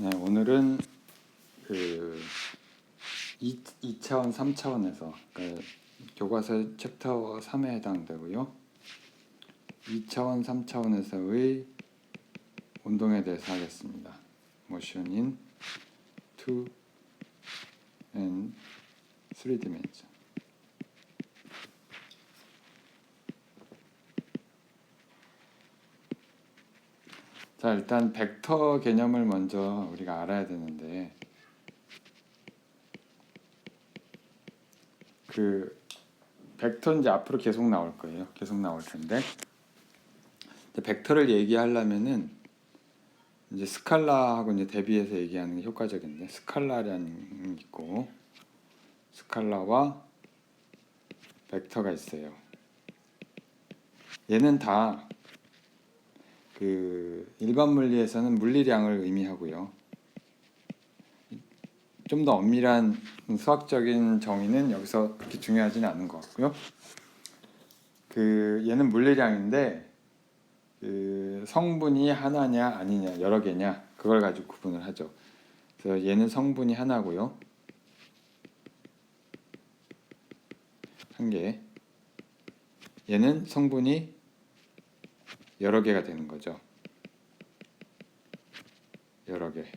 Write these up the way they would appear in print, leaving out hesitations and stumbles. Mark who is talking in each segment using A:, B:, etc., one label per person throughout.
A: 네, 오늘은 그 2차원, 3차원에서 그러니까 교과서 챕터 3에 해당되고요. 2차원, 3차원에서의 운동에 대해서 하겠습니다. Motion in 2 and 3 dimension. 자, 일단 벡터 개념을 먼저 우리가 알아야 되는데 그 벡터는 이제 앞으로 계속 나올 거예요. 계속 나올 텐데 벡터를 얘기하려면은 이제 스칼라하고 이제 대비해서 얘기하는 게 효과적인데 스칼라라는 게 있고 스칼라와 벡터가 있어요. 얘는 다 그 일반 물리에서는 물리량을 의미하고요. 좀 더 엄밀한 수학적인 정의는 여기서 그렇게 중요하지는 않은 것 같고요. 그 얘는 물리량인데 그 성분이 하나냐 아니냐 여러 개냐 그걸 가지고 구분을 하죠. 그래서 얘는 성분이 하나고요. 한 개. 얘는 성분이 여러 개가 되는 거죠. 여러 개.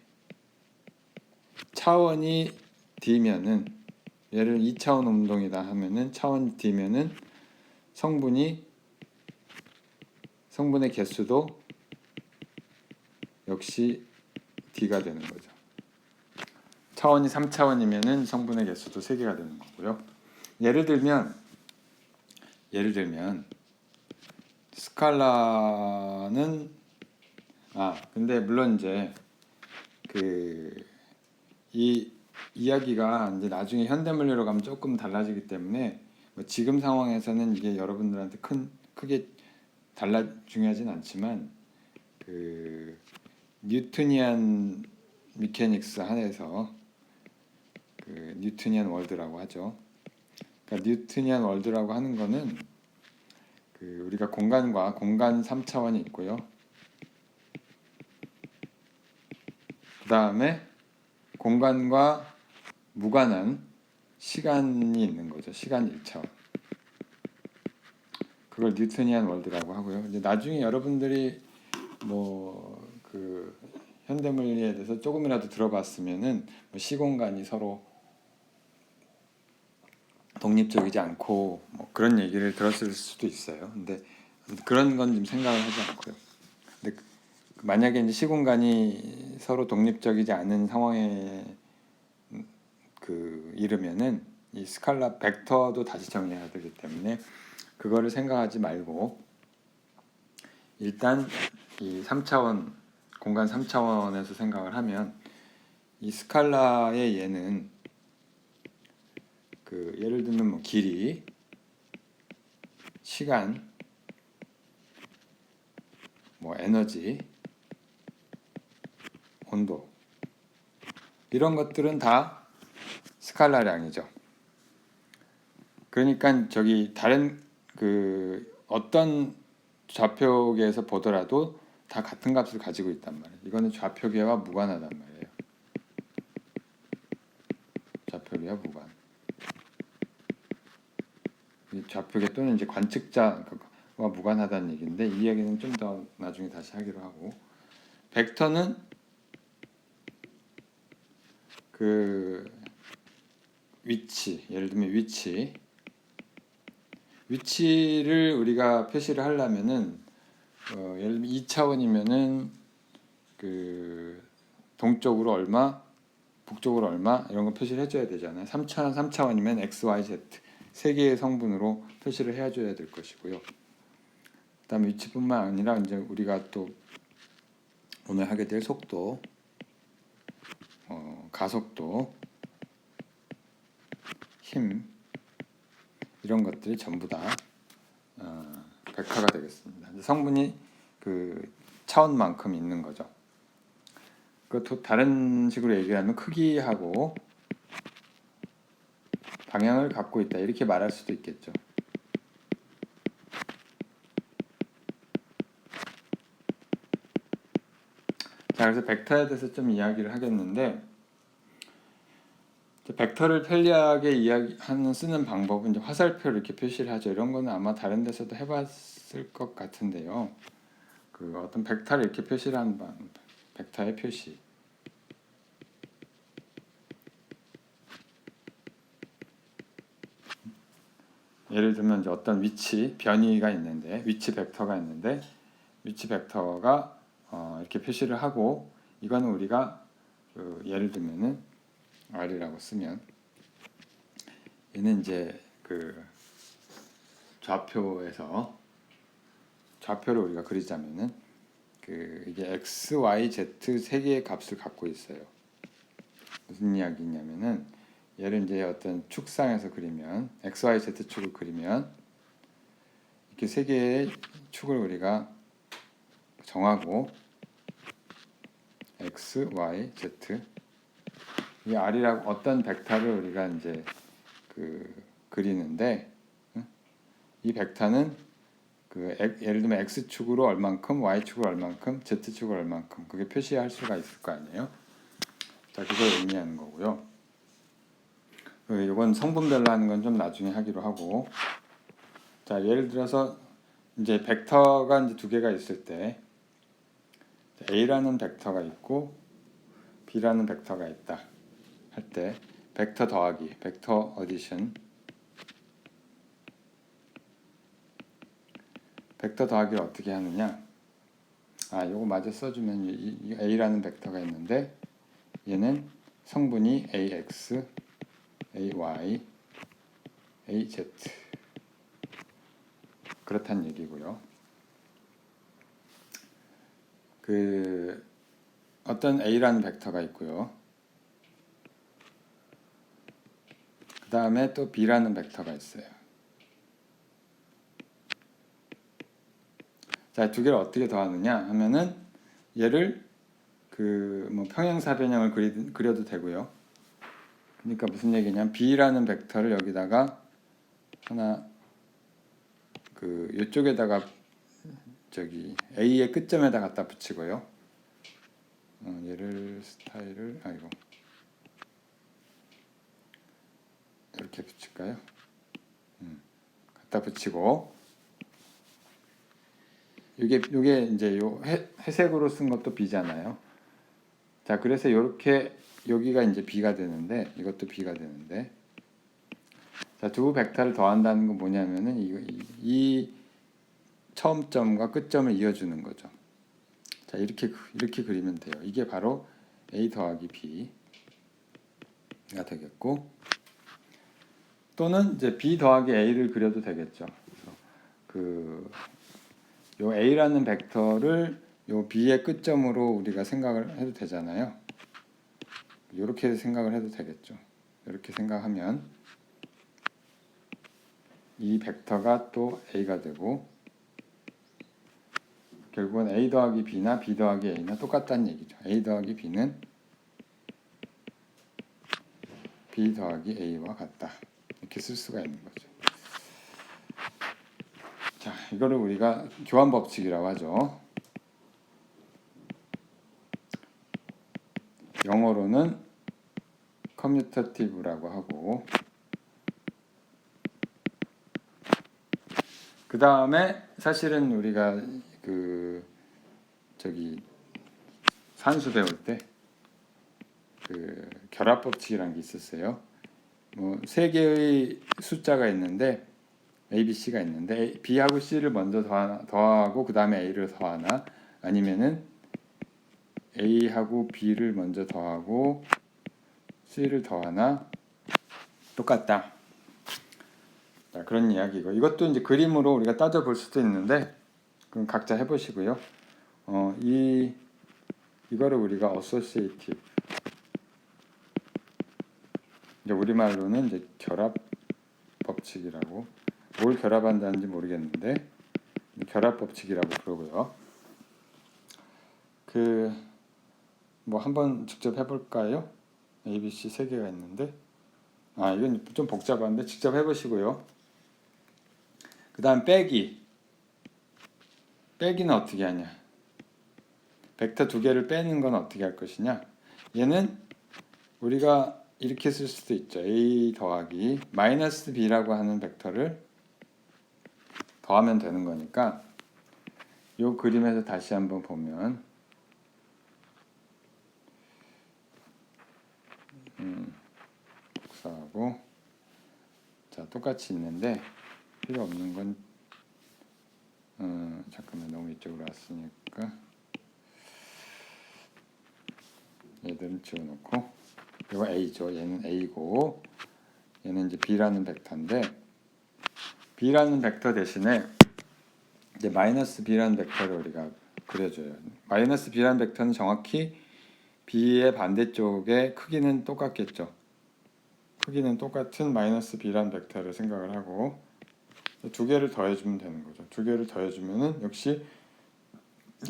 A: 차원이 D면은 얘를 2차원 운동이다 하면은 차원 D면은 성분의 개수도 역시 D가 되는 거죠. 차원이 3차원이면은 성분의 개수도 3개가 되는 거고요. 예를 들면 스칼라는 근데 물론 이제 이 이야기가 이제 나중에 현대물리로 가면 조금 달라지기 때문에 뭐 지금 상황에서는 이게 여러분들한테 크게 중요하진 않지만 그 뉴트니안 미케닉스 한에서 그 뉴트니안 월드라고 하죠. 그러니까 뉴트니안 월드라고 하는 거는 그 우리가 공간 3차원이 있고요. 그 다음에 공간과 무관한 시간이 있는 거죠. 시간 1차원. 그걸 뉴트니안 월드라고 하고요. 이제 나중에 여러분들이 뭐 그 현대물리에 대해서 조금이라도 들어봤으면은 뭐 시공간이 서로 독립적이지 않고 뭐 그런 얘기를 들었을 수도 있어요. 근데 그런 건 좀 생각을 하지 않고요. 근데 만약에 이제 시공간이 서로 독립적이지 않은 상황에 이르면은 이 스칼라 벡터도 다시 정리해야 되기 때문에 그거를 생각하지 말고 일단 이 3차원 공간 3차원에서 생각을 하면 이 스칼라의 얘는 그 예를 들면 뭐 길이, 시간, 뭐 에너지, 온도 이런 것들은 다 스칼라량이죠. 그러니까 저기 다른 그 어떤 좌표계에서 보더라도 다 같은 값을 가지고 있단 말이에요. 이거는 좌표계와 무관하단 말이에요. 좌표계와 무관. 좌표계 또는 이제 관측자와 무관하다는 얘기인데 이 이야기는 좀 더 나중에 다시 하기로 하고 벡터는 그 위치, 예를 들면 위치를 우리가 표시를 하려면은 예를 들면 2차원이면은 그 동쪽으로 얼마, 북쪽으로 얼마 이런 거 표시를 해줘야 되잖아요. 3차원이면 x, y, z 세 개의 성분으로 표시를 해줘야 될 것이고요. 그다음에 위치뿐만 아니라 이제 우리가 또 오늘 하게 될 속도, 가속도, 힘 이런 것들이 전부 다 벡터가 되겠습니다. 성분이 그 차원만큼 있는 거죠. 그것도 다른 식으로 얘기하면 크기하고 방향을 갖고 있다 이렇게 말할 수도 있겠죠. 자, 그래서 벡터에 대해서 좀 이야기를 하겠는데, 벡터를 편리하게 이야기하는 쓰는 방법은 이제 화살표를 이렇게 표시를 하죠. 이런 거는 아마 다른 데서도 해봤을 것 같은데요. 그 어떤 벡터를 이렇게 표시를 하는 벡터의 표시. 예를 들면 이제 어떤 위치 변이가 있는데, 위치 벡터가 있는데, 위치 벡터가 이렇게 표시를 하고, 이거는 우리가 예를 들면은 R이라고 쓰면, 얘는 이제 그 좌표에서 좌표를 우리가 그리자면은 이게 x, y, z 세 개의 값을 갖고 있어요. 무슨 이야기냐면은 얘를 이제 어떤 축상에서 그리면 x, y, z 축을 그리면 이렇게 세 개의 축을 우리가 정하고 x, y, z 이 r이라고 어떤 벡터를 우리가 이제 그리는데 이 벡터는 예를 들면 x축으로 얼만큼, y축으로 얼만큼, z축으로 얼만큼 그게 표시할 수가 있을 거 아니에요. 자, 그걸 의미하는 거고요. 이건 성분별로 하는 건 좀 나중에 하기로 하고, 자, 예를 들어서 이제 벡터가 이제 두 개가 있을 때 A라는 벡터가 있고 B라는 벡터가 있다 할 때 벡터 더하기, 벡터 어디션, 벡터 더하기를 어떻게 하느냐? 요거 마저 써주면 이 A라는 벡터가 있는데 얘는 성분이 AX, AY, AZ 그렇다는 얘기고요. 어떤 A라는 벡터가 있고요. 그 다음에 또 B라는 벡터가 있어요. 자, 두 개를 어떻게 더하느냐 하면은 얘를 뭐 평행사변형을 그려도 되고요. 그러니까 무슨 얘기냐면 B라는 벡터를 여기다가 하나 이쪽에다가 저기 A의 끝점에다 갖다 붙이고요. 얘를 스타일을 이렇게 붙일까요? 갖다 붙이고 요게 이제 요 회색으로 쓴 것도 B잖아요. 자, 그래서 이렇게 여기가 이제 B가 되는데 이것도 B가 되는데, 자, 두 벡터를 더한다는 건 뭐냐면은 이 처음 점과 끝점을 이어주는 거죠. 자, 이렇게 그리면 돼요. 이게 바로 A 더하기 B가 되겠고, 또는 이제 B 더하기 A를 그려도 되겠죠. 요 A라는 벡터를 요 B의 끝점으로 우리가 생각을 해도 되잖아요. 이렇게 생각을 해도 되겠죠. 이렇게 생각하면 이 벡터가 또 A가 되고, 결국은 A 더하기 B나 B 더하기 A나 똑같다는 얘기죠. A 더하기 B는 B 더하기 A와 같다. 이렇게 쓸 수가 있는 거죠. 자, 이거를 우리가 교환 법칙이라고 하죠. 영어로는 커뮤터티브라고 하고, 그 다음에 사실은 우리가 산수 배울 때 결합 법칙이라는 게 있었어요. 뭐 세 개의 숫자가 있는데 A, B, C가 있는데 B하고 C를 먼저 더하고 그 다음에 A를 더하나, 아니면은 A하고 B를 먼저 더하고 C를 더하나 똑같다. 자, 그런 이야기고, 이것도 이제 그림으로 우리가 따져볼 수도 있는데 그럼 각자 해보시고요. 이거를 우리가 associative, 이제 우리말로는 이제 결합 법칙이라고, 뭘 결합한다는지 모르겠는데 결합 법칙이라고 그러고요. 뭐 한번 직접 해볼까요? A, B, C 세 개가 있는데, 이건 좀 복잡한데 직접 해보시고요. 그 다음 빼기는 어떻게 하냐? 벡터 두 개를 빼는 건 어떻게 할 것이냐? 얘는 우리가 이렇게 쓸 수도 있죠. a 더하기 마이너스 b라고 하는 벡터를 더하면 되는 거니까 이 그림에서 다시 한번 보면 복사하고 자 똑같이 있는데 필요 없는 건 잠깐만 너무 이쪽으로 왔으니까 얘들은 지워놓고 이거 a죠. 얘는 a고 얘는 이제 b라는 벡터인데 b라는 벡터 대신에 이제 마이너스 b라는 벡터를 우리가 그려줘요. 마이너스 b라는 벡터는 정확히 b의 반대쪽의 크기는 똑같겠죠. 크기는 똑같은 마이너스 b라는 벡터를 생각을 하고 두 개를 더해주면 되는 거죠. 두 개를 더해주면은 역시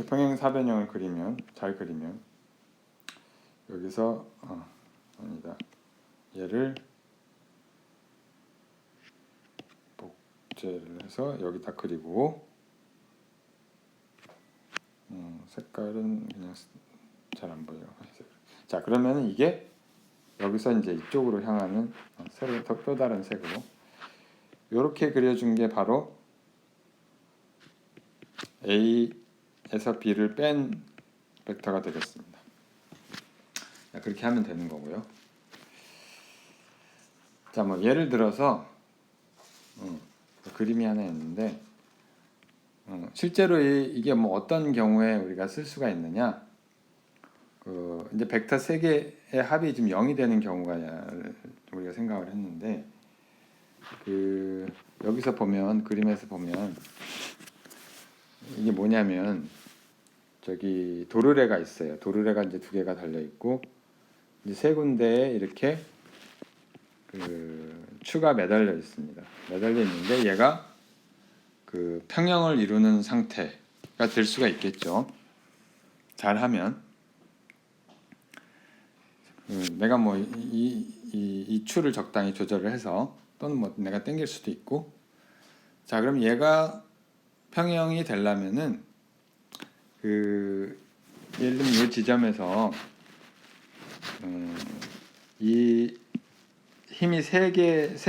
A: 평행사변형을 그리면 잘 그리면 여기서 아니다. 얘를 복제를 해서 여기다 그리고 색깔은 그냥 잘 안 보여요. 자 그러면은 이게 여기서 이제 이쪽으로 향하는 새로 또 다른 색으로 이렇게 그려준 게 바로 A에서 B를 뺀 벡터가 되겠습니다. 그렇게 하면 되는 거고요. 자, 뭐 예를 들어서 그림이 하나 있는데 실제로 이게 뭐 어떤 경우에 우리가 쓸 수가 있느냐? 이제 벡터 세 개의 합이 지금 0이 되는 경우가 우리가 생각을 했는데 여기서 보면 그림에서 보면 이게 뭐냐면 저기 도르래가 있어요. 도르래가 이제 두 개가 달려 있고 이제 세 군데에 이렇게 추가 매달려 있습니다. 매달려 있는데 얘가 평형을 이루는 상태가 될 수가 있겠죠. 잘하면 내가 뭐 이 추를 적당히 조절을 해서 또는 뭐 내가 당길 수도 있고 자 그럼 얘가 평형이 되려면은 예를 들면 이 지점에서 이 힘이 세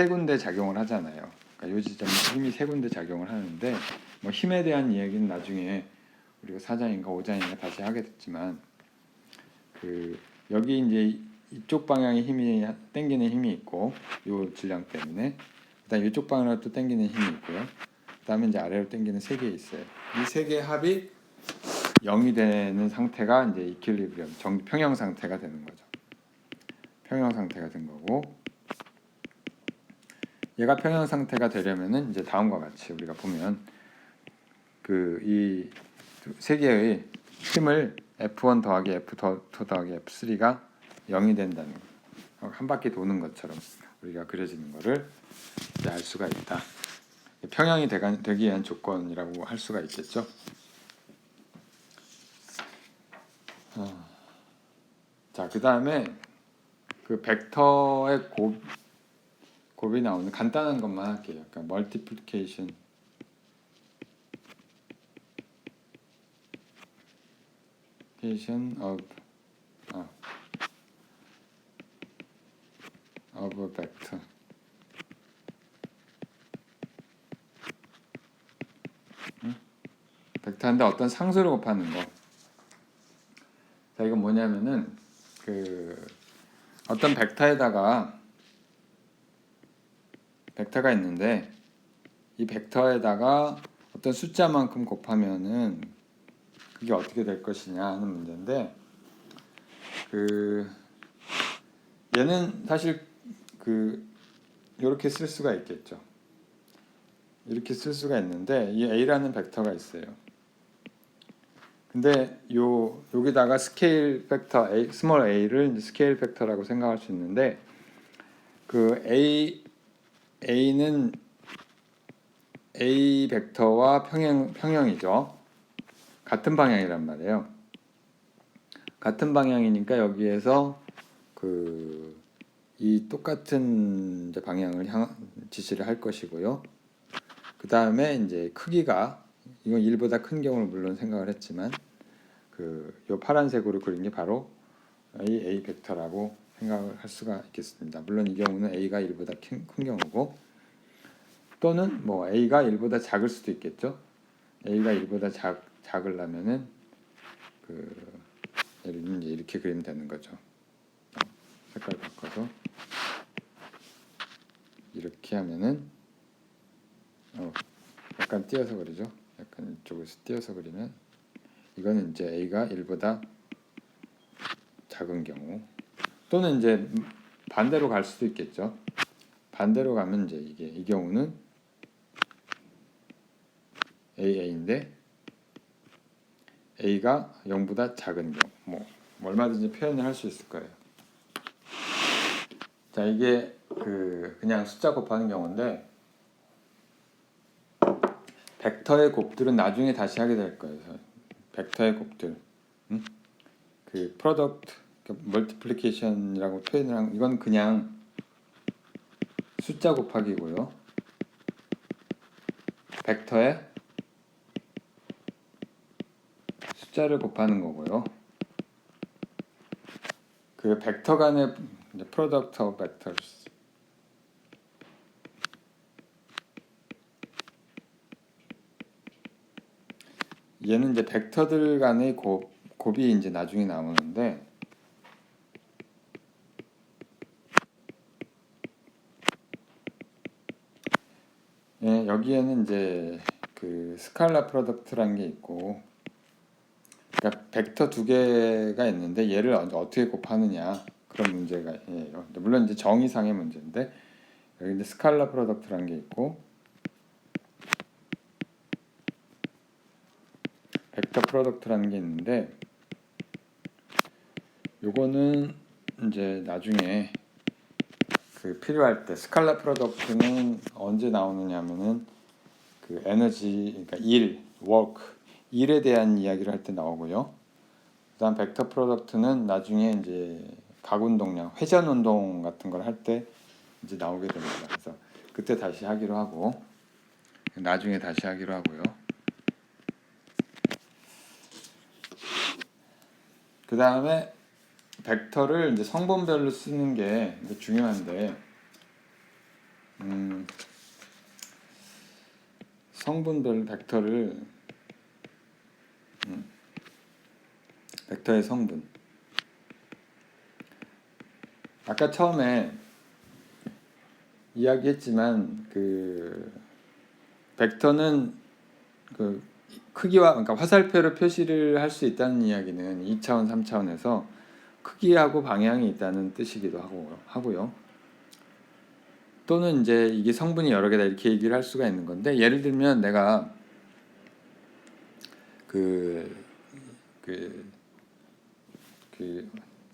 A: 군데 작용을 하잖아요. 그러니까 이 지점에 힘이 세 군데 작용을 하는데 뭐 힘에 대한 이야기는 나중에 우리가 4장인가 5장인가 다시 하겠지만 여기 이제 이쪽 방향에 힘이 당기는 힘이 있고 이 질량 때문에 그다음 이쪽 방향으로 또 당기는 힘이 있고요. 그다음에 이제 아래로 당기는 세 개 있어요. 이 세 개의 합이 0이 되는 상태가 이제 이퀄리브리엄 평형 상태가 되는 거죠. 평형 상태가 된 거고 얘가 평형 상태가 되려면은 이제 다음과 같이 우리가 보면 이 세 개의 힘을 F1 더하기 F2 더하기 F3가 0이 된다는 거. 한 바퀴 도는 것처럼 우리가 그려지는 거를 이제 알 수가 있다. 평형이 되기 위한 조건이라고 할 수가 있겠죠. 자, 그 다음에 벡터의 곱이 나오는 간단한 것만 할게요. 그러니까 multiplication of a vector. 벡터인데 어떤 상수를 곱하는 거. 자, 이건 뭐냐면은 어떤 벡터가 있는데 이 벡터에다가 어떤 숫자만큼 곱하면은 그게 어떻게 될 것이냐 하는 문제인데 얘는 사실 이렇게 쓸 수가 있겠죠. 이렇게 쓸 수가 있는데 이 A라는 벡터가 있어요. 근데 여기다가 스케일 팩터 스몰 a를 스케일 팩터라고 생각할 수 있는데 a는 a 벡터와 평형이죠. 같은 방향이란 말이에요. 같은 방향이니까 여기에서 이 똑같은 이제 방향을 지시를 할 것이고요. 그 다음에 이제 크기가 이건 1보다 큰 경우를 물론 생각을 했지만 요 파란색으로 그린 게 바로 A 벡터라고 생각을 할 수가 있겠습니다. 물론 이 경우는 A가 1보다 큰 경우고, 또는 뭐 A가 1보다 작을 수도 있겠죠. A가 1보다 작으려면은 예를 들면 이제 이렇게 그리면 되는 거죠. 색깔 바꿔서 이렇게 하면은 약간 띄어서 그리죠. 약간 이쪽에서 띄어서 그리면 이거는 이제 A가 1보다 작은 경우, 또는 이제 반대로 갈 수도 있겠죠. 반대로 가면 이제 이 경우는 AA인데 A가 0보다 작은 경우, 뭐 얼마든지 표현을 할 수 있을 거예요. 자, 이게 그냥 숫자 곱하는 경우인데, 벡터의 곱들은 나중에 다시 하게 될 거예요. 벡터의 곱들, 그 프로덕트, 멀티플리케이션이라고 표현을 한, 이건 그냥 숫자 곱하기고요. 벡터의 숫자를 곱하는 거고요. 그 벡터 간의 product of vectors, 얘는 이제 벡터들 간의 곱이 이제 나중에 나오는데, 예, 여기에는 이제 그 스칼라 프로덕트라는 게 있고, 그러니까 벡터 두 개가 있는데 얘를 어떻게 곱하느냐, 그런 문제가 예요. 물론 이제 정의상의 문제인데, 여기 이제 스칼라 프로덕트라는 게 있고 벡터 프로덕트라는 게 있는데, 요거는 이제 나중에 그 필요할 때, 스칼라 프로덕트는 언제 나오느냐면은 그 에너지, 그러니까 워크, 일에 대한 이야기를 할 때 나오고요. 그다음 벡터 프로덕트는 나중에 이제 각운동량, 회전 운동 같은 걸 할 때 이제 나오게 됩니다. 그래서 그때 다시 하기로 하고, 나중에 다시 하기로 하고요. 그 다음에 벡터를 이제 성분별로 쓰는 게 중요한데, 성분별 벡터를, 벡터의 성분, 아까 처음에 이야기했지만 그 벡터는 그 크기와, 그러니까 화살표로 표시를 할 수 있다는 이야기는 2차원, 3차원에서 크기하고 방향이 있다는 뜻이기도 하고요. 또는 이제 이게 성분이 여러 개다 이렇게 얘기를 할 수가 있는 건데, 예를 들면 내가 그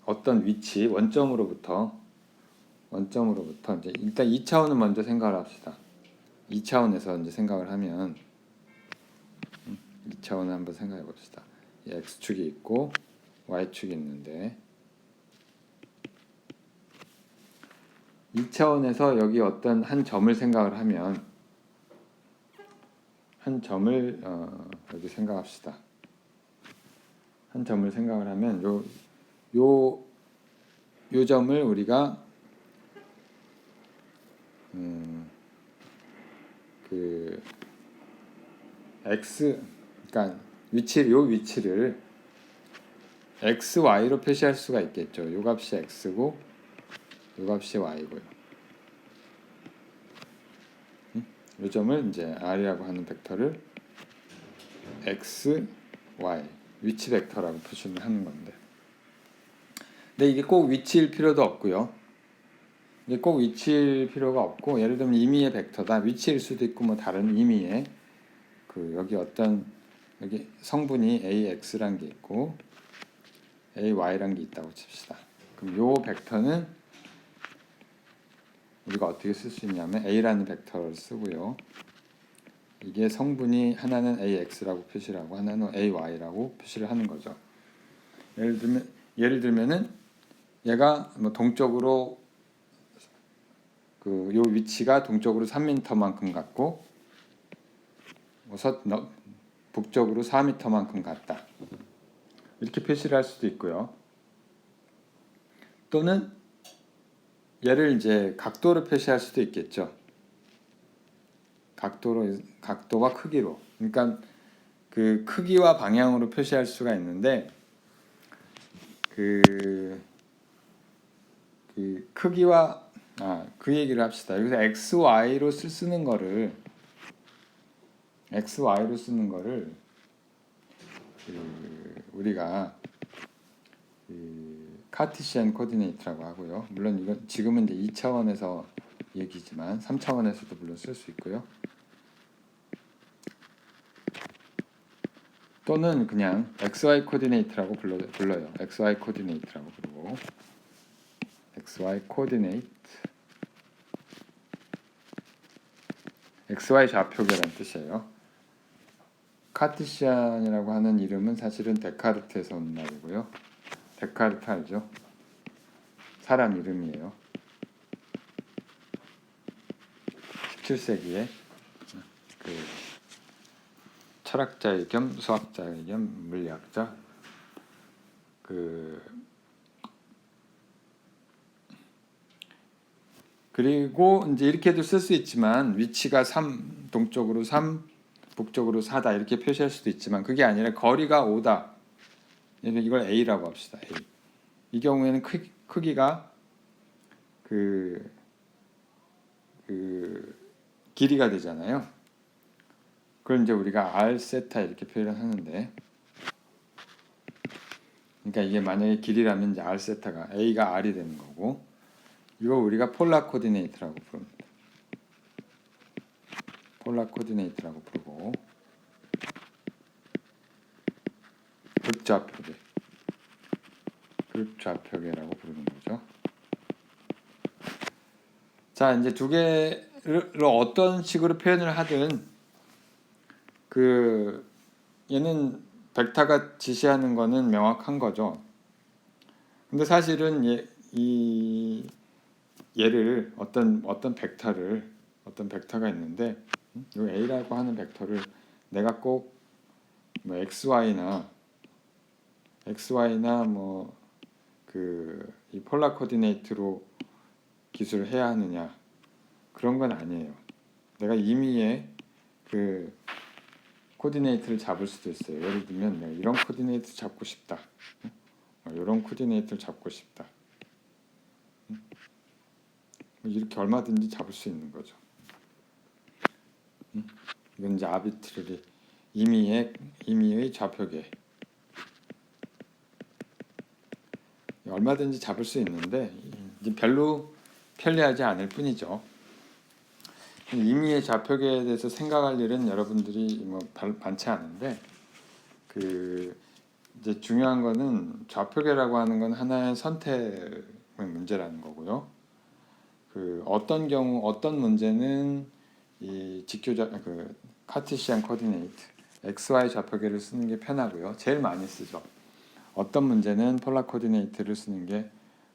A: 어떤 위치, 원점으로부터 이제 일단 2차원은 먼저 생각을 합시다. 2차원에서 이제 생각을 하면 2차원을 한번 생각해 봅시다. x축이 있고 y축이 있는데, 2차원에서 여기 어떤 한 점을 생각을 하면, 한 점을 여기 생각합시다. 한 점을 생각을 하면 요 점을 우리가 그 x, 그러니까 위치를 x, y로 표시할 수가 있겠죠. 요 값이 x고 요 값이 y고요. 요 점을 이제 r이라고 하는 벡터를 x, y, 위치 벡터라고 표시를 하는 건데, 근데 이게 꼭 위치일 필요도 없고요. 이게 꼭 위치일 필요가 없고, 예를 들면 임의의 벡터다, 위치일 수도 있고 뭐 다른 임의의 여기 어떤 여기 성분이 AX란 게 있고 AY란 게 있다고 칩시다. 그럼 요 벡터는 우리가 어떻게 쓸 수 있냐면 A라는 벡터를 쓰고요. 이게 성분이 하나는 AX라고 표시를 하고 하나는 AY라고 표시를 하는 거죠. 예를 들면은 얘가 뭐 동쪽으로 요 위치가 동쪽으로 3m만큼 같고 북쪽으로 4m만큼 같다. 이렇게 표시를 할 수도 있고요. 또는 얘를 이제 각도로 표시할 수도 있겠죠. 각도와 크기로. 그러니까 그 크기와 방향으로 표시할 수가 있는데 그 크기와 그 얘기를 합시다. 여기서 x, y로 쓰는 거를 우리가 카티시안 코디네이트라고 하고요. 물론 이건 지금은 이제 2차원에서 얘기지만 3차원에서도 물론 쓸 수 있고요. 또는 그냥 XY 코디네이트라고 불러요. XY 코디네이트라고 부르고 XY 코디네이트 XY 좌표계라는 뜻이에요. 카티시안이라고 하는 이름은 사실은 데카르트에서 온 말이고요. 데카르트 알죠? 사람 이름이에요. 17세기에 그 철학자의 겸 수학자의 겸 물리학자 그리고 이제 이렇게도 쓸 수 있지만 위치가 3 동쪽으로 3 북쪽으로 4다 이렇게 표시할 수도 있지만 그게 아니라 거리가 5다. 이걸 A라고 합시다. A. 이 경우에는 크기가 그 길이가 되잖아요. 그걸 이제 우리가 R 세타 이렇게 표현을 하는데, 그러니까 이게 만약에 길이라면 이제 R 세타가 A가 R이 되는 거고, 이거 우리가 폴라 코디네이트라고 부릅니다. 폴라 코디네이트라고 부르고 극좌표계라고 부르는 거죠. 자, 이제 두 개를 어떤 식으로 표현을 하든 얘는 벡터가 지시하는 거는 명확한 거죠. 근데 사실은 얘를 어떤 벡터가 있는데 이 A라고 하는 벡터를 내가 꼭 뭐 XY나 뭐 이 폴라 코디네이트로 기술을 해야 하느냐 그런 건 아니에요. 내가 임의의 그 코디네이트를 잡을 수도 있어요. 예를 들면 내가 이런 코디네이트 잡고 싶다. 이런 코디네이트를 잡고 싶다. 이렇게 얼마든지 잡을 수 있는 거죠. 이건 이제 아비트러리 임의의 좌표계. 얼마든지 잡을 수 있는데 이제 별로 편리하지 않을 뿐이죠. 임의의 좌표계에 대해서 생각할 일은 여러분들이 뭐 많지 않은데 이제 중요한 거는 좌표계라고 하는 건 하나의 선택의 문제라는 거고요. 어떤 경우 어떤 문제는 이 카티시안 코디네이트 XY 좌표계를 쓰는 게 편하고요. 제일 많이 쓰죠. 어떤 문제는 폴라 코디네이트를 쓰는 게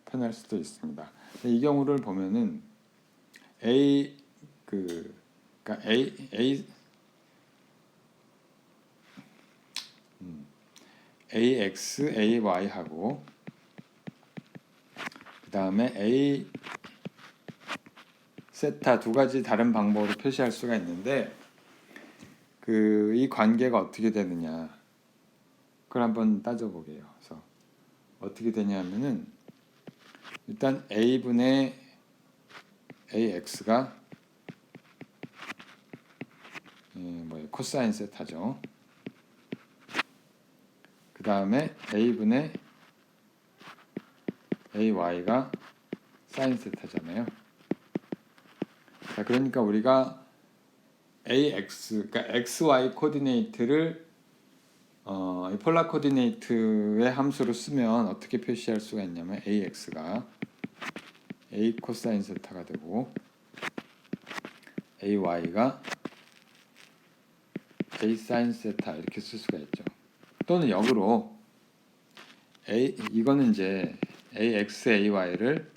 A: 편할 수도 있습니다. 이 경우를 보면은 AX, AY하고 그 다음에 A 세타 두 가지 다른 방법으로 표시할 수가 있는데 이 관계가 어떻게 되느냐 그걸 한번 따져보게요. 그래서 어떻게 되냐면은 일단 A분의 AX가 코사인 세타죠. 그 다음에 A분의 AY가 사인 세타잖아요. 자, 그러니까 우리가 AX, 그러니까 XY 코디네이트를 이 폴라 코디네이트의 함수로 쓰면 어떻게 표시할 수가 있냐면 AX가 A 코사인 세타가 되고 AY가 A 사인 세타 이렇게 쓸 수가 있죠. 또는 역으로 이거는 이제 AX, AY를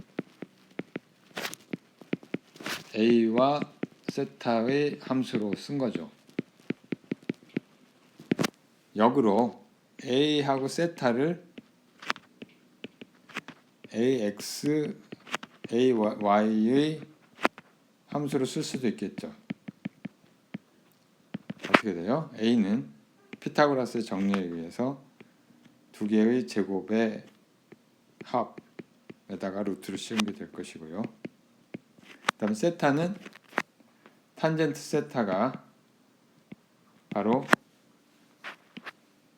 A: A와 세타의 함수로 쓴 거죠. 역으로 a하고 세타를 ax, ay의 함수로 쓸 수도 있겠죠. 어떻게 돼요? a는 피타고라스의 정리에 의해서 두 개의 제곱의 합에다가 루트를 씌운 게 될 것이고요. 그 다음에 세타는 탄젠트 세타가 바로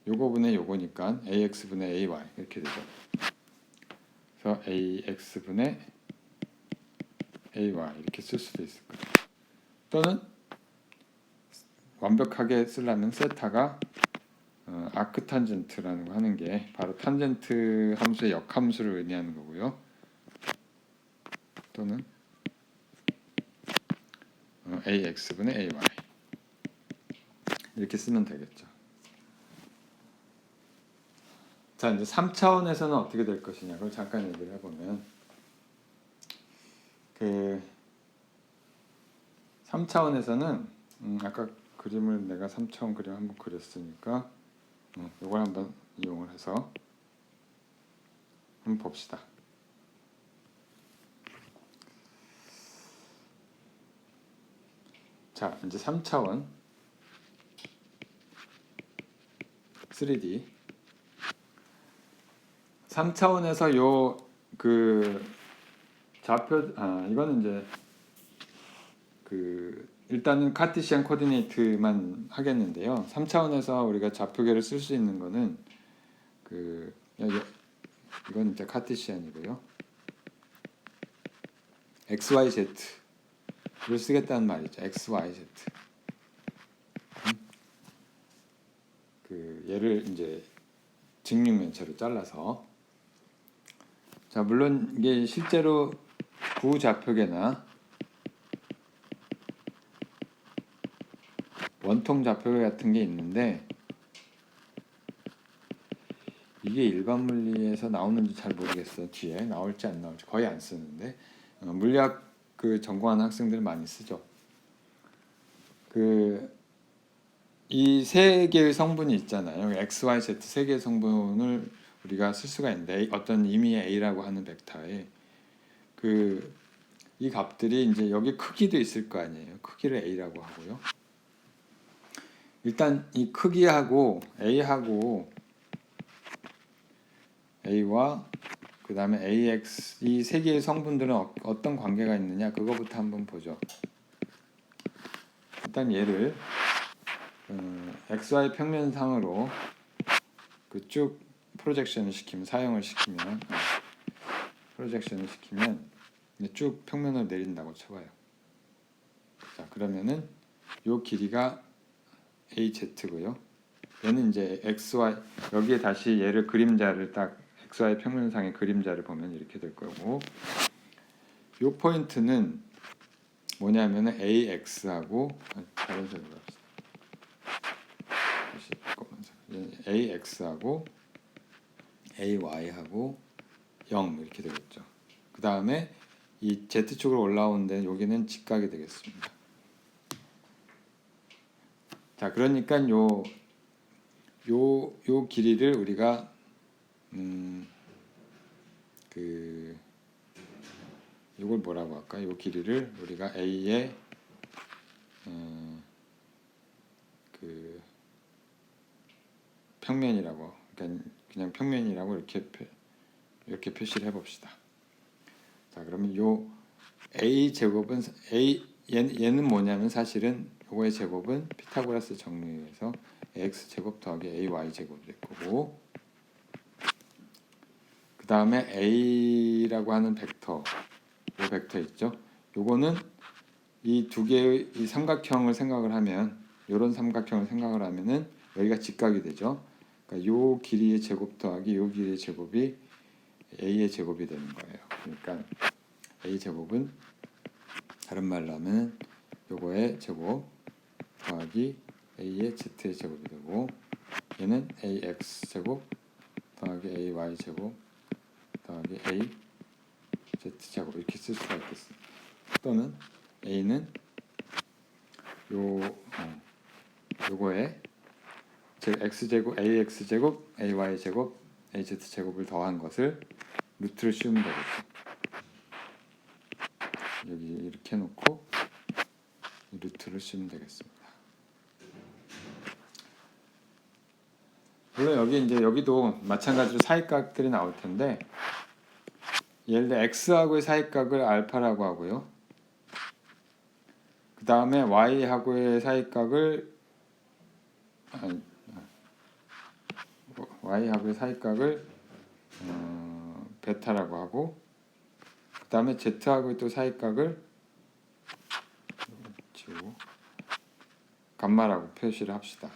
A: 요거분의 요거니까 ax분의 ay 이렇게 되죠. 그래서 ax분의 ay 이렇게 쓸 수도 있을 거예요. 또는 완벽하게 쓰려면 세타가 아크탄젠트라는 거 하는 게 바로 탄젠트 함수의 역함수를 의미하는 거고요. 또는 ax분의 ay 이렇게 쓰면 되겠죠. 자, 이제 3차원에서는 어떻게 될 것이냐고 잠깐 얘기를 해보면, 그 3차원에서는 아까 그림을 내가 3차원 그림 한번 그렸으니까 이걸 한번 이용을 해서 한번 봅시다. 자, 이제 3차원 3D 3차원에서 요 그 좌표 이거는 이제 그 일단은 카티시안 코디네이트만 하겠는데요. 3차원에서 우리가 좌표계를 쓸 수 있는 거는 그 이건 이제 카티시안이고요. XYZ를 쓰겠다는 말이죠. XYZ. 그 얘를 이제 직육면체로 잘라서, 자, 물론 이게 실제로 구좌표계나 원통 좌표계 같은 게 있는데 이게 일반 물리에서 나오는지 잘 모르겠어. 뒤에 나올지 안 나올지 거의 안 쓰는데 물리학 그 전공하는 학생들 많이 쓰죠. 그 이 세 개의 성분이 있잖아요. x, y, z 세 개의 성분을 우리가 쓸 수가 있는데 어떤 의미의 a라고 하는 벡터에 그 이 값들이 이제 여기 크기도 있을 거 아니에요. 크기를 a라고 하고요. 일단 이 크기하고 a와 그 다음에 ax 이 세 개의 성분들은 어떤 관계가 있느냐 그거부터 한번 보죠. 일단 얘를 xy 평면상으로 그 쭉 프로젝션을 시키면 프로젝션을 시키면 쭉 평면으로 내린다고 쳐봐요. 자, 그러면은 요 길이가 az고요. 얘는 이제 xy 여기에 다시 얘를 그림자를 딱 xy 평면상의 그림자를 보면 이렇게 될 거고, 요 포인트는 뭐냐면은 ax하고 다른 색으로 합시다. ax하고 ay하고 0 이렇게 되겠죠. 그 다음에 이 z축으로 올라오는데 여기는 직각이 되겠습니다. 자, 그러니까 요 길이를 우리가 이걸 뭐라고 할까? 요 길이를 우리가 a의 그 평면이라고, 그냥 평면이라고 이렇게 표시를 해봅시다. 자, 그러면 요 a 제곱은 얘는 뭐냐면 사실은 요거의 제곱은 피타고라스 정리에 의해서 x 제곱 더하기 ay 제곱이 될 거고, 그 다음에 a라고 하는 벡터, 요 벡터 있죠? 요거는 이 두 개의 이 삼각형을 생각을 하면, 요런 삼각형을 생각을 하면은 여기가 직각이 되죠. 그러니까 요 길이의 제곱 더하기 요 길이의 제곱이 a의 제곱이 되는 거예요. 그러니까 a 제곱은 다른 말로 하면 요거의 제곱 더하기 a의 z의 제곱이 되고, 얘는 ax 제곱 더하기 ay 제곱 더하기 a z 제곱 이렇게 쓸 수가 있겠습니다. 또는 a는 요거의 즉 x제곱 ax제곱 ay제곱 az제곱을 더한 것을 루트를 씌우면 되겠죠. 여기 이렇게 놓고 루트를 씌우면 되겠습니다. 물론 여기 이제 여기도 마찬가지로 사이각들이 나올 텐데 예를 들어 x하고의 사이각을 알파라고 하고요. 그 다음에 y하고의 사이각을 y하고의 사이각을 베타라고 하고 그 다음에 z하고의 또 사이각을 감마라고 표시를 합시다.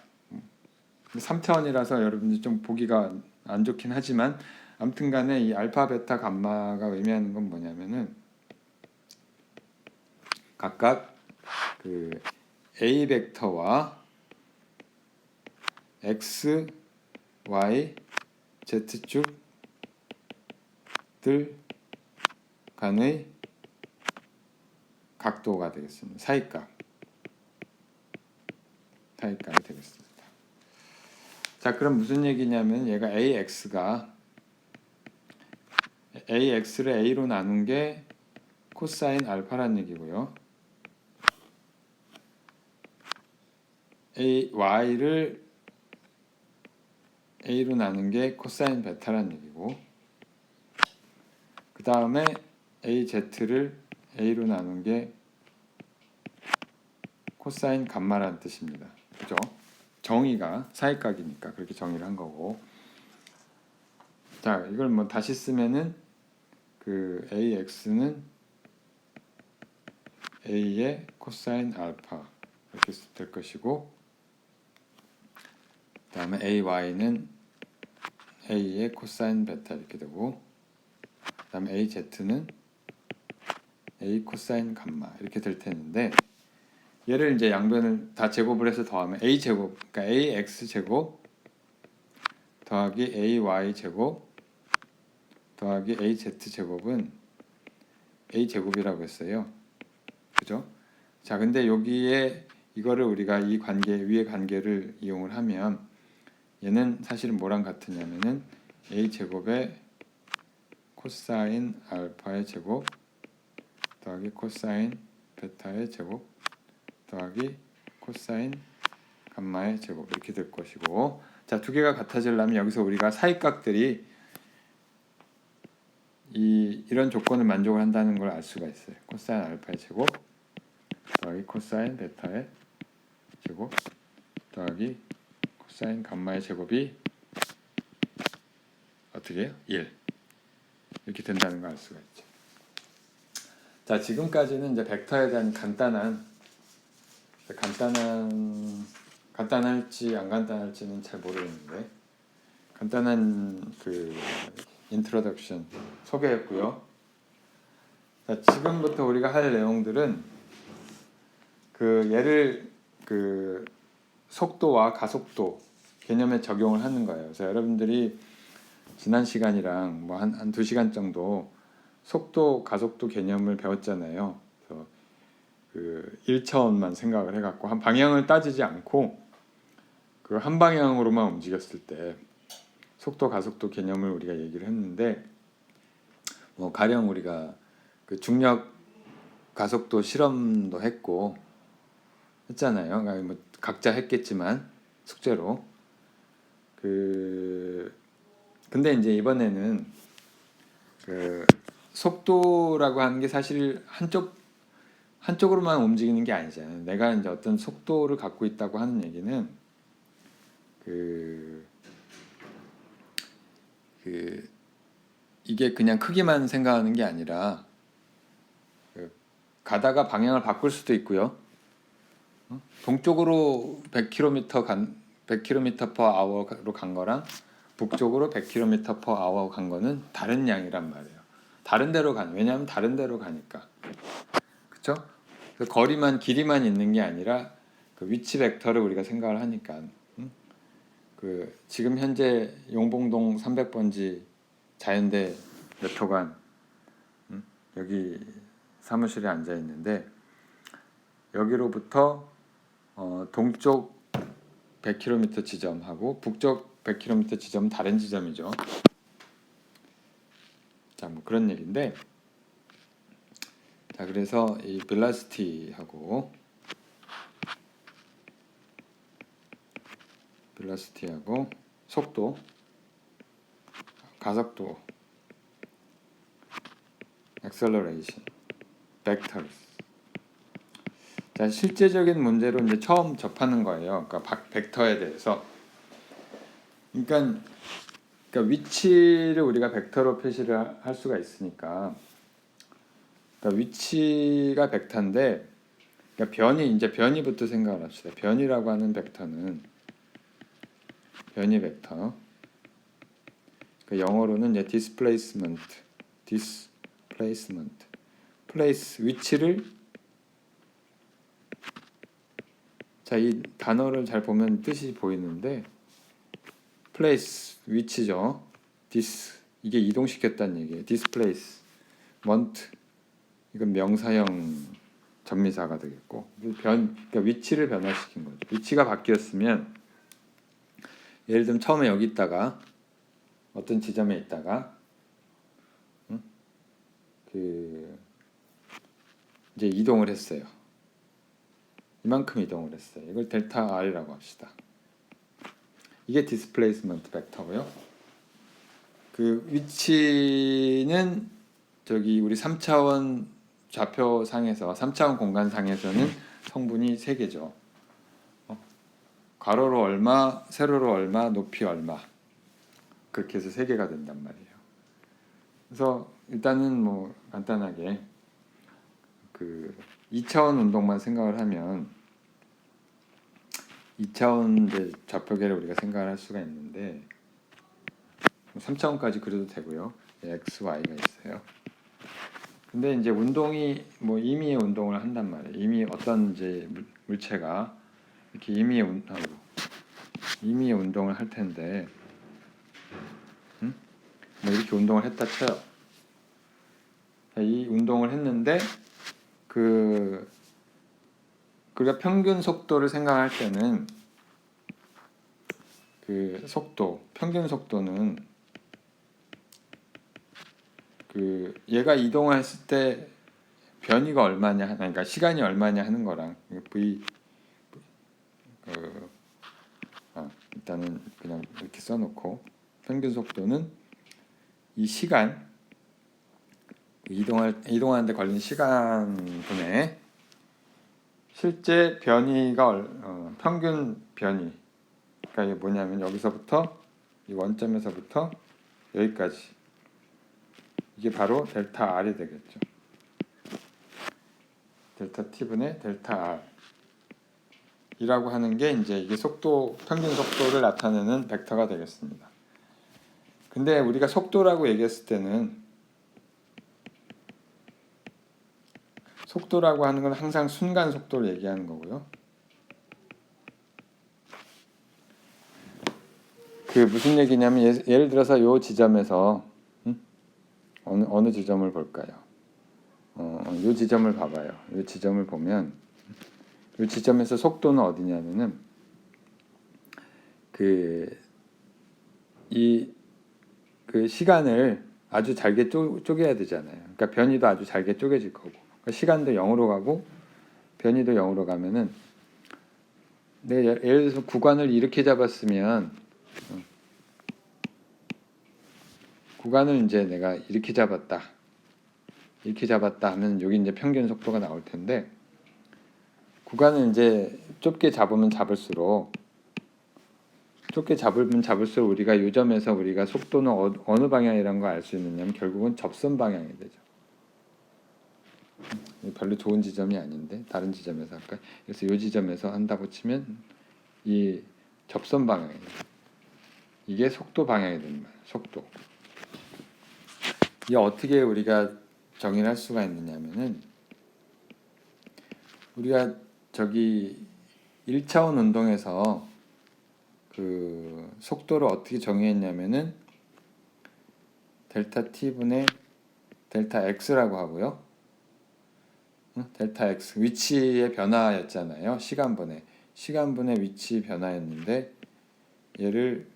A: 3차원이라서 여러분들 좀 보기가 안 좋긴 하지만 아무튼 간에 이 알파, 베타, 감마가 의미하는 건 뭐냐면은 각각 그 A 벡터와 X, Y, Z축들 간의 각도가 되겠습니다. 사이각이 되겠습니다. 자, 그럼 무슨 얘기냐면 얘가 AX를 A로 나눈 게 코사인 알파란 얘기고요. Y를 A로 나눈 게 코사인 베타란 얘기고 그 다음에 AZ를 A로 나눈 게 코사인 감마라는 뜻입니다. 그죠? 정의가 사이각이니까 그렇게 정의를 한 거고. 자, 이걸 뭐 다시 쓰면은 그 AX는 A의 코사인 알파 이렇게 될 것이고 그 다음에 AY는 A의 코사인 베타 이렇게 되고 그 다음에 AZ는 A 코사인 감마 이렇게 될 텐데 얘를 이제 양변을 다 제곱을 해서 더하면 A 제곱, 그러니까 AX 제곱 더하기 AY 제곱 더하기 AZ 제곱은 A 제곱이라고 했어요. 그죠? 자, 근데 여기에 이거를 우리가 이 관계 위의 관계를 이용을 하면 얘는 사실은 뭐랑 같으냐면은 A 제곱의 코사인 알파의 제곱 더하기 코사인 베타의 제곱 더하기 코사인 감마의 제곱 이렇게 될 것이고 자, 두 개가 같아지려면 여기서 우리가 사이각들이 이런 조건을 만족을 한다는 걸 알 수가 있어요. 코사인 알파의 제곱 더하기 코사인 베타의 제곱 더하기 코사인 감마의 제곱이 어떻게 해요? 1 이렇게 된다는 걸 알 수가 있죠. 자, 지금까지는 이제 벡터에 대한 간단할지 안 간단할지는 잘 모르겠는데 간단한 그 인트로덕션 소개했고요. 자, 지금부터 우리가 할 내용들은 그 얘를 그 속도와 가속도 개념에 적용을 하는 거예요. 그래서 여러분들이 지난 시간이랑 뭐 한 2시간 정도 속도, 가속도 개념을 배웠잖아요. 그래서 그 1차원만 생각을 해갖고 한 방향을 따지지 않고 그 한 방향으로만 움직였을 때 속도, 가속도 개념을 우리가 얘기를 했는데 뭐 가령 우리가 그 중력 가속도 실험도 했잖아요. 그러니까 뭐 각자 했겠지만 숙제로 근데 이제 이번에는 그 속도라고 하는 게 사실 한쪽으로만 움직이는 게 아니잖아요. 내가 이제 어떤 속도를 갖고 있다고 하는 얘기는 이게 그냥 크기만 생각하는 게 아니라 가다가 방향을 바꿀 수도 있고요. 동쪽으로 100km/h로 간 거랑 북쪽으로 100km/h 간 거는 다른 양이란 말이에요. 왜냐하면 다른 데로 가니까. 그렇죠? 거리만 길이만 있는 게 아니라 그 위치 벡터를 우리가 생각을 하니까 그 지금 현재 용봉동 300번지 자연대 몇호관 여기 사무실에 앉아 있는데 여기로부터 동쪽 100km 지점하고 북쪽 100km 지점은 다른 지점이죠. 자, 뭐 그런 얘기인데, 자, 그래서 이 velocity하고 속도, 가속도, acceleration, vectors. 자, 실제적인 문제로 이제 처음 접하는 거예요. 그러니까 벡터에 대해서. 그러니까 위치를 우리가 벡터로 표시를 할 수가 있으니까, 그러니까 위치가 벡터인데, 그러니까 변이부터 생각을 합시다. 변이라고 하는 벡터는 변이 벡터. 그러니까 영어로는 이제 displacement, place 위치를, 자, 이 단어를 잘 보면 뜻이 보이는데, place 위치죠. 이게 이동시켰다는 얘기예요. displacement 이건 명사형 전미사가 되겠고, 그러니까 위치를 변화시킨 거죠. 위치가 바뀌었으면, 예를 들면 처음에 여기 있다가 어떤 지점에 있다가 이제 이동을 했어요. 이만큼 이동을 했어요. 이걸 델타 R이라고 합시다. 이게 디스플레이스먼트 벡터고요. 그 위치는 저기 우리 3차원 좌표상에서 3차원 공간상에서는 성분이 3개죠. 가로로 얼마, 세로로 얼마, 높이 얼마. 그렇게 해서 3개가 된단 말이에요. 그래서 일단은 뭐 간단하게 그 2차원 운동만 생각을 하면 2차원 좌표계를 우리가 생각을 할 수가 있는데 3차원까지 그려도 되고요. x, y가 있어요. 근데 이제 운동이 뭐 임의의 운동을 한단 말이에요. 이미 어떤 이제 물체가 이렇게 임의의 운동을 할 텐데, 뭐 이렇게 운동을 했다 쳐요. 이 운동을 했는데 우리가 평균 속도를 생각할 때는 평균 속도는 얘가 이동했을 때 변이가 얼마냐, 그러니까 시간이 얼마냐 하는 거랑 일단은 그냥 이렇게 써놓고, 평균 속도는 이 시간, 이동하는데 걸린 시간 분의 실제 변이가 평균 변이. 그러니까 이게 뭐냐면 여기서부터 이 원점에서부터 여기까지, 이게 바로 델타 R이 되겠죠. 델타 T 분의 델타 R 이라고 하는 게 이제 이게 평균 속도를 나타내는 벡터가 되겠습니다. 근데 우리가 속도라고 얘기했을 때는, 속도라고 하는 건 항상 순간 속도를 얘기하는 거고요. 무슨 얘기냐면 예를 들어서 이 지점에서 어느 지점을 볼까요? 이 지점을 봐봐요. 이 지점을 보면 이 지점에서 속도는 어디냐면은 시간을 아주 잘게 쪼개야 되잖아요. 그러니까 변이도 아주 잘게 쪼개질 거고, 그러니까 시간도 0으로 가고 변이도 0으로 가면은, 예를 들어서 구간을 이렇게 잡았으면, 구간을 이제 내가 이렇게 잡았다 하면 여기 이제 평균 속도가 나올 텐데, 구간을 이제 좁게 잡으면 잡을수록 우리가 이 점에서 우리가 속도는 어느 방향이라는 걸 알 수 있느냐면 결국은 접선 방향이 되죠. 별로 좋은 지점이 아닌데 다른 지점에서 할까요? 그래서 이 지점에서 한다고 치면 이 접선 방향이에요. 이게 속도 방향이 되는 거예요. 속도. 이게 어떻게 우리가 정의를 할 수가 있느냐면은, 우리가 저기 1차원 운동에서 속도를 어떻게 정의했냐면은 델타 T분의 델타 X라고 하고요. 델타 X 위치의 변화였잖아요. 시간분의 시간분의 위치 변화였는데 얘를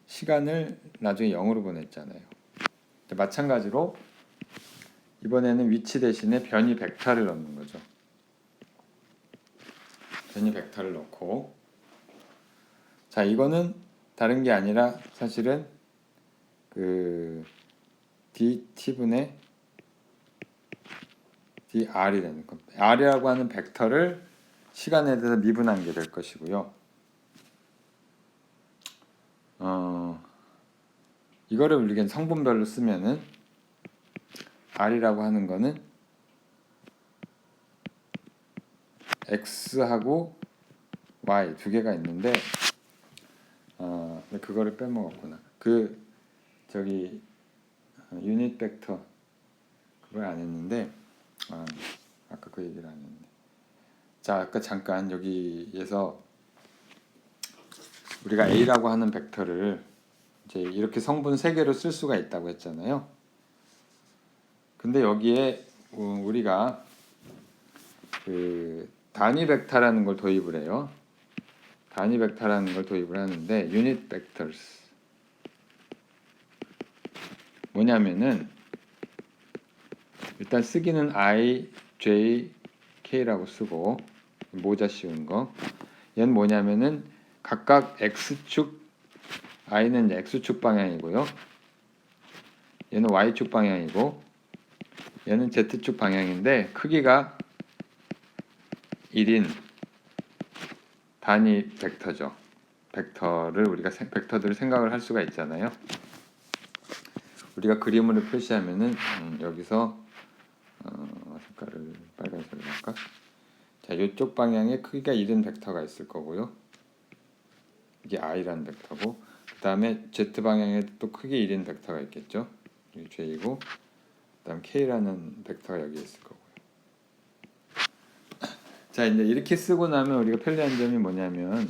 A: 시간을 나중에 0으로 보냈잖아요. 마찬가지로 이번에는 위치 대신에 변이 벡터를 넣는 거죠. 변이 벡터를 넣고, 자, 이거는 다른 게 아니라 사실은 그 dt분의 dr이라는 것. r이라고 하는 벡터를 시간에 대해서 미분한 게 될 것이고요. 이거를 우리가 성분별로 쓰면은 r이라고 하는 거는 x하고 y 두 개가 있는데, 그거를 빼먹었구나. 저기 유닛 벡터 그걸 안 했는데, 아까 그 얘기를 안 했네. 자, 아까 잠깐 여기에서 우리가 a라고 하는 벡터를 이제 이렇게 성분 3개로 쓸 수가 있다고 했잖아요. 근데 여기에 우리가 그 단위 벡터라는 걸 도입을 해요. 단위 벡터라는 걸 도입을 하는데 유닛 벡터스 뭐냐면은 일단 쓰기는 i, j, k라고 쓰고 모자 씌운 거. 얘는 뭐냐면은 각각 x축 i는 x축 방향이고요. 얘는 y축 방향이고 얘는 z축 방향인데 크기가 1인 단위 벡터죠. 벡터들을 생각을 할 수가 있잖아요. 우리가 그림으로 표시하면은 여기서 색깔을 빨간색으로 할까? 자, 이쪽 방향에 크기가 1인 벡터가 있을 거고요. 이게 i라는 벡터고, 그 다음에 z 방향에 또 크기 1인 벡터가 있겠죠. 여기 j고, 그 다음 k라는 벡터가 여기 있을 거고요. 자, 이제 이렇게 쓰고 나면 우리가 편리한 점이 뭐냐면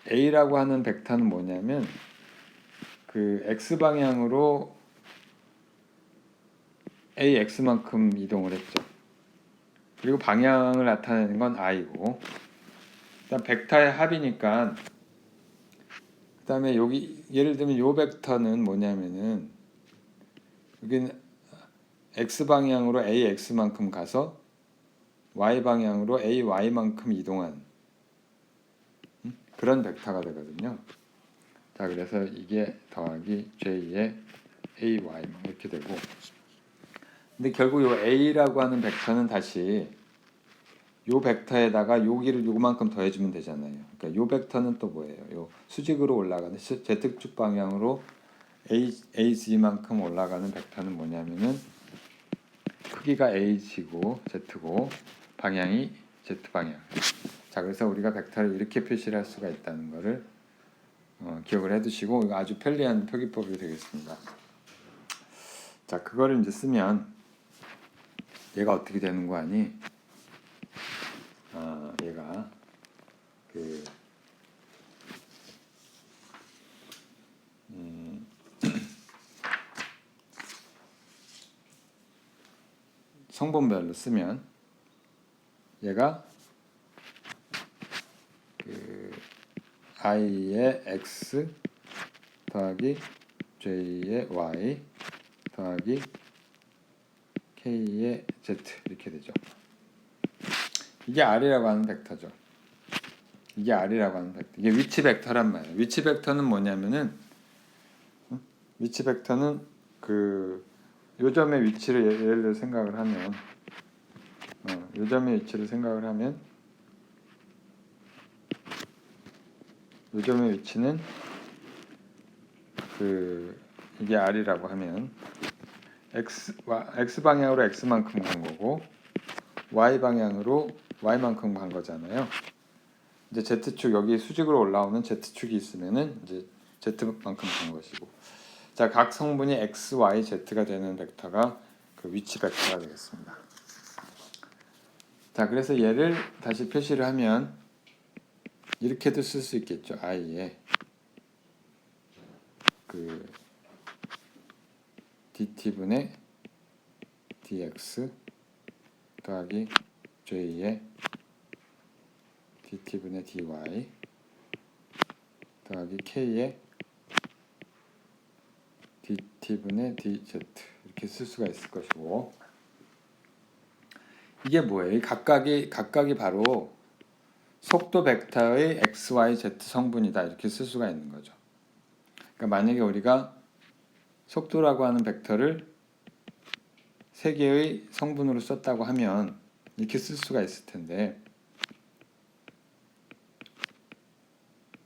A: a라고 하는 벡터는 뭐냐면 그 x 방향으로 ax만큼 이동을 했죠. 그리고 방향을 나타내는 건 i고, 일단 벡터의 합이니까, 그 다음에 여기 예를 들면 요 벡터는 뭐냐면은 여기는 x 방향으로 ax만큼 가서 y 방향으로 ay만큼 이동한 그런 벡터가 되거든요. 자, 그래서 이게 더하기 j의 ay 이렇게 되고, 근데 결국 요 a라고 하는 벡터는 다시 요 벡터에다가 여기를 요만큼 더해주면 되잖아요. 그러니까 요 벡터는 또 뭐예요? 요 수직으로 올라가는 z축 방향으로 ag만큼 올라가는 벡터는 뭐냐면은 크기가 ag고 z고 방향이 z 방향. 자, 그래서 우리가 벡터를 이렇게 표시를 할 수가 있다는 것을 기억을 해두시고, 이거 아주 편리한 표기법이 되겠습니다. 자, 그거를 이제 쓰면 얘가 어떻게 되는 거 아니? 얘가 성분별로 쓰면 얘가 i의 x 더하기 j의 y 더하기 k의 z 이렇게 되죠. 이게 r이라고 하는 벡터죠. 이게 r이라고 하는 벡터. 이게 위치 벡터란 말이에요. 위치 벡터는 뭐냐면은 위치 벡터는 요점의 위치를 예를 들어 생각을 하면 요점의 위치를 생각을 하면 요점의 위치는 이게 r이라고 하면 x 방향으로 x만큼 간 거고 y 방향으로 y만큼 간 거잖아요. 이제 z축 여기 수직으로 올라오는 z축이 있으면은 이제 z만큼 간 것이고, 자, 각 성분이 x, y, z가 되는 벡터가 그 위치 벡터가 되겠습니다. 자, 그래서 얘를 다시 표시를 하면 이렇게도 쓸 수 있겠죠. i에 dt분의 dx 더하기 j의 dt분의 dy 더하기 k의 dt분의 dz 이렇게 쓸 수가 있을 것이고, 이게 뭐예요? 각각이 바로 속도 벡터의 x, y, z 성분이다 이렇게 쓸 수가 있는 거죠. 그러니까 만약에 우리가 속도라고 하는 벡터를 세 개의 성분으로 썼다고 하면 이렇게 쓸 수가 있을 텐데,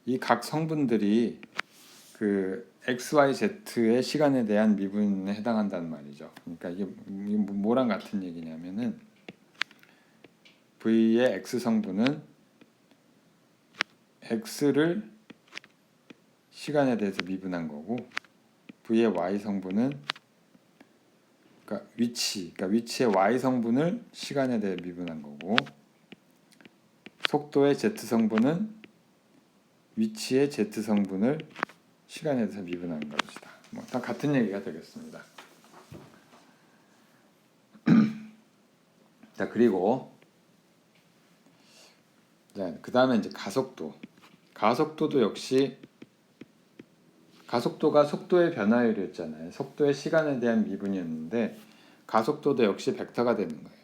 A: 이 각 성분들이 그 x, y, z의 시간에 대한 미분에 해당한다는 말이죠. 그러니까 이게 뭐랑 같은 얘기냐면은 v의 x 성분은 x를 시간에 대해서 미분한 거고, v의 y 성분은 그러니까 위치의 y 성분을 시간에 대해 미분한 거고, 속도의 z 성분은 위치의 z 성분을 시간에 대해서 미분한 것이다. 뭐 다 같은 얘기가 되겠습니다. 자, 그리고 그 다음에 이제 가속도도 역시 가속도가 속도의 변화율이었잖아요. 속도의 시간에 대한 미분이었는데 가속도도 역시 벡터가 되는 거예요.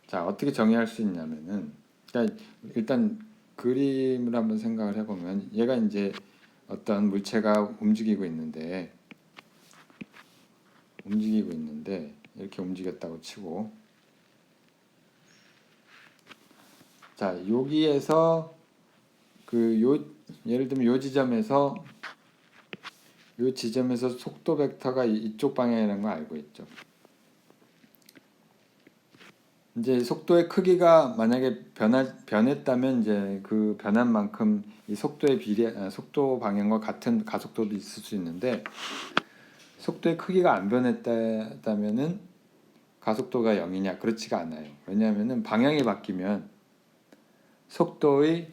A: 자, 어떻게 정의할 수 있냐면은, 일단 그림을 한번 생각을 해보면, 얘가 이제 어떤 물체가 움직이고 있는데 이렇게 움직였다고 치고, 자, 여기에서 예를 들면 요 지점에서 속도 벡터가 이쪽 방향이라는 거 알고 있죠. 이제 속도의 크기가 만약에 변했다면 이제 그 변한 만큼 이 속도의 속도 방향과 같은 가속도도 있을 수 있는데, 속도의 크기가 안 변했다면은 가속도가 0이냐? 그렇지가 않아요. 왜냐하면은 방향이 바뀌면 속도의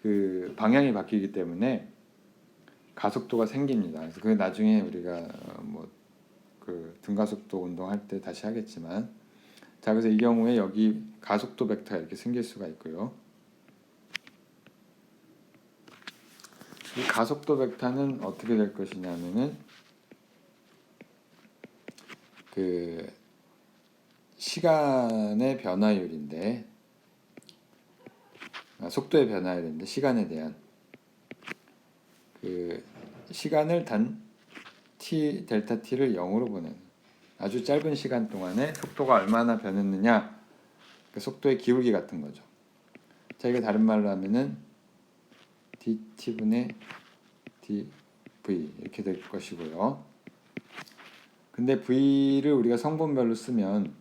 A: 그 방향이 바뀌기 때문에 가속도가 생깁니다. 그래서 그게 나중에 우리가 그 등가속도 운동할 때 다시 하겠지만, 자, 그래서 이 경우에 여기 가속도 벡터가 이렇게 생길 수가 있고요. 이 가속도 벡터는 어떻게 될 것이냐면은 그 시간의 변화율인데, 속도의 변화율인데 시간에 대한 그 시간을 단 t 델타 t를 0으로 보내는 아주 짧은 시간 동안에 속도가 얼마나 변했느냐, 그 속도의 기울기 같은 거죠. 자, 이게 다른 말로 하면은 dt분의 dv 이렇게 될 것이고요. 근데 v를 우리가 성분별로 쓰면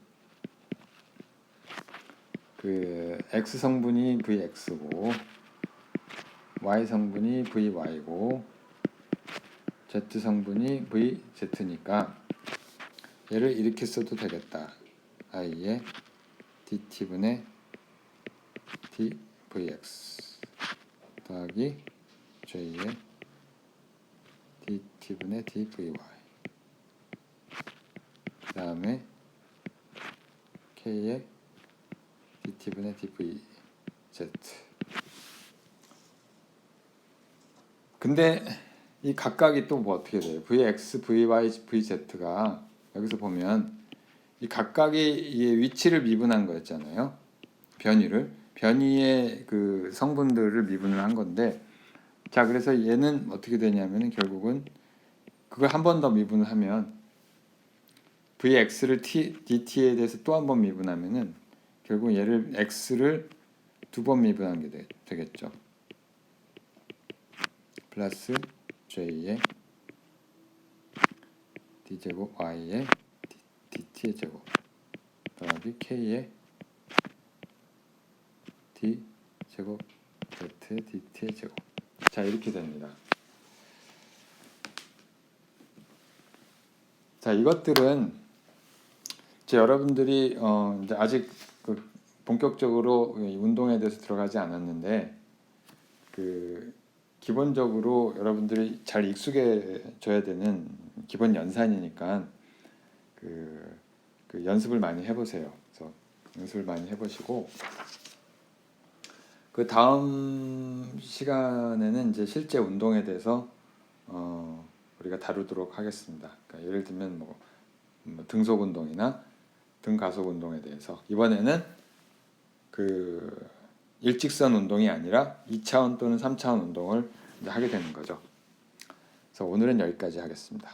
A: 그 x 성분이 vx고 y 성분이 vy고 z 성분이 vz니까 얘를 이렇게 써도 되겠다. i의 dt분의 dvx 더하기 j의 dt분의 dvy 그 다음에 k의 dt분의 dvz. 근데 이 각각이 또 뭐 어떻게 돼요? vx, vy, vz가 여기서 보면 이 각각의 이 위치를 미분한 거였잖아요. 변이의 그 성분들을 미분을 한 건데, 자, 그래서 얘는 어떻게 되냐면은 결국은 그걸 한 번 더 미분을 하면 vx를 dt에 대해서 또 한 번 미분하면은 결국 얘를 x를 두 번 미분한 게 되겠죠. 플러스 j의 d제곱 y의 dt의 제곱 더하기 k의 d제곱 z의 dt의 제곱. 자, 이렇게 됩니다. 자, 이것들은 이제 여러분들이 이제 아직 그 본격적으로 운동에 대해서 들어가지 않았는데, 그 기본적으로 여러분들이 잘 익숙해져야 되는 기본 연산이니까 그 연습을 많이 해보세요. 그래서 연습을 많이 해보시고 그 다음 시간에는 이제 실제 운동에 대해서 우리가 다루도록 하겠습니다. 그러니까 예를 들면 뭐 등속 운동이나 등 가속 운동에 대해서 이번에는 그 일직선 운동이 아니라 2차원 또는 3차원 운동을 이제 하게 되는 거죠. 그래서 오늘은 여기까지 하겠습니다.